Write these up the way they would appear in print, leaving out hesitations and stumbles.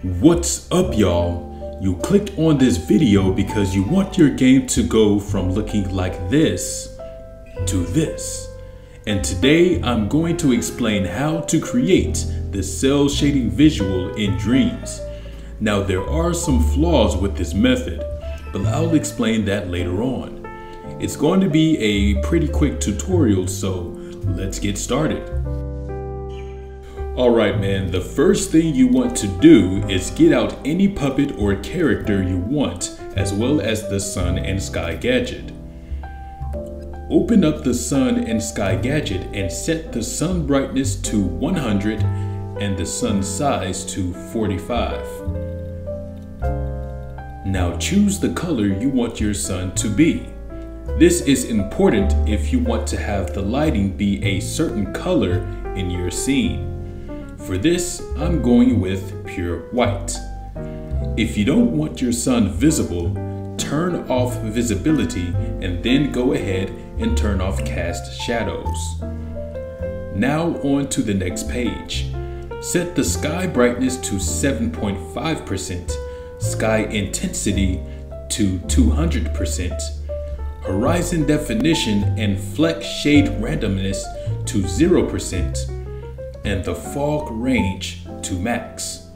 What's up, y'all? You clicked on this video because you want your game to go from looking like this to this. And today I'm going to explain how to create the cell shading visual in Dreams. Now there are some flaws with this method, but I'll explain that later on. It's going to be a pretty quick tutorial, so let's get started. Alright man, the first thing you want to do is get out any puppet or character you want, as well as the sun and sky gadget. Open up the sun and sky gadget and set the sun brightness to 100 and the sun size to 45. Now choose the color you want your sun to be. This is important if you want to have the lighting be a certain color in your scene. For this, I'm going with pure white. If you don't want your sun visible, turn off visibility and then go ahead and turn off cast shadows. Now on to the next page. Set the sky brightness to 7.5%, sky intensity to 200%, horizon definition and fleck shade randomness to 0%, and the fog range to max.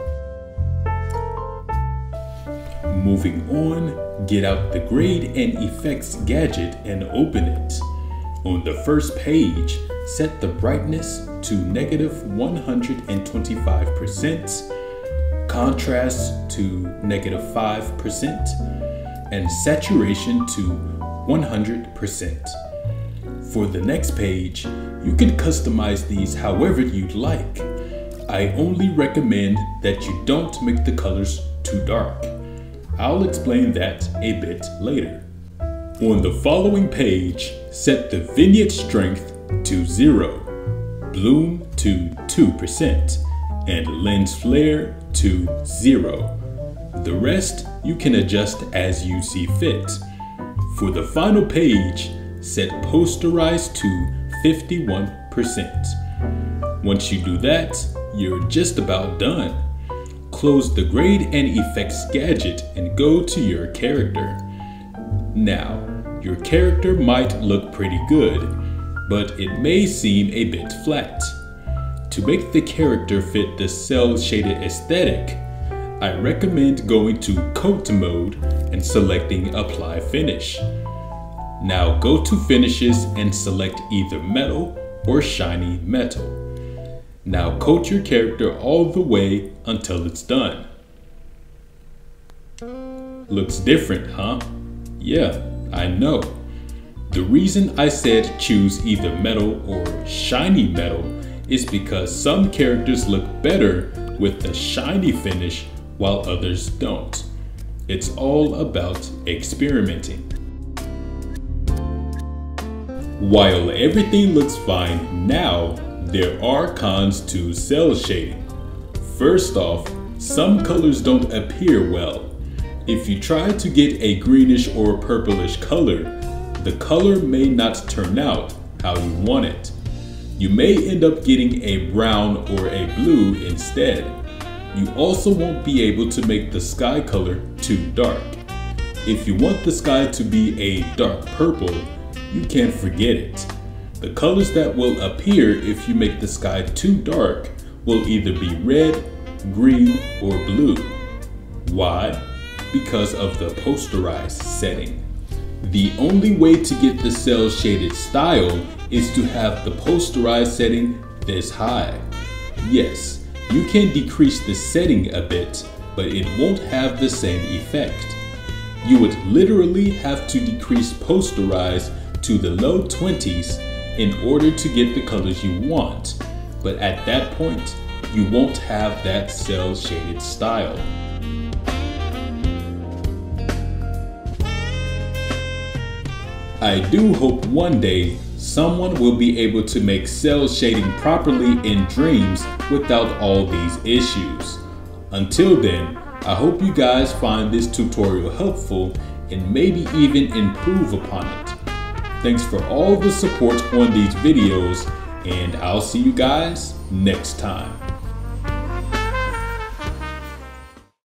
Moving on, get out the grade and effects gadget and open it. On the first page, set the brightness to -125%, contrast to -5%, and saturation to 100%. For the next page, you can customize these however you'd like. I only recommend that you don't make the colors too dark. I'll explain that a bit later. On the following page, set the vignette strength to 0, bloom to 2%, and lens flare to 0. The rest you can adjust as you see fit. For the final page, set posterize to 51%. Once you do that, you're just about done. Close the grade and effects gadget and go to your character. Now, your character might look pretty good, but it may seem a bit flat. To make the character fit the cell shaded aesthetic, I recommend going to coat mode and selecting apply finish. Now go to finishes and select either metal or shiny metal. Now coat your character all the way until it's done. Looks different, huh? Yeah, I know. The reason I said choose either metal or shiny metal is because some characters look better with the shiny finish while others don't. It's all about experimenting. While everything looks fine now, there are cons to cell shading. First off, some colors don't appear well. If you try to get a greenish or purplish color, the color may not turn out how you want it. You may end up getting a brown or a blue instead. You also won't be able to make the sky color too dark. If you want the sky to be a dark purple, you can't forget it. The colors that will appear if you make the sky too dark will either be red, green, or blue. Why? Because of the posterized setting. The only way to get the cell shaded style is to have the posterized setting this high. Yes, you can decrease the setting a bit, but it won't have the same effect. You would literally have to decrease posterize to the low 20s in order to get the colors you want, but at that point, you won't have that cell shaded style. I do hope one day someone will be able to make cell shading properly in Dreams without all these issues. Until then, I hope you guys find this tutorial helpful and maybe even improve upon it. Thanks for all the support on these videos, and I'll see you guys next time.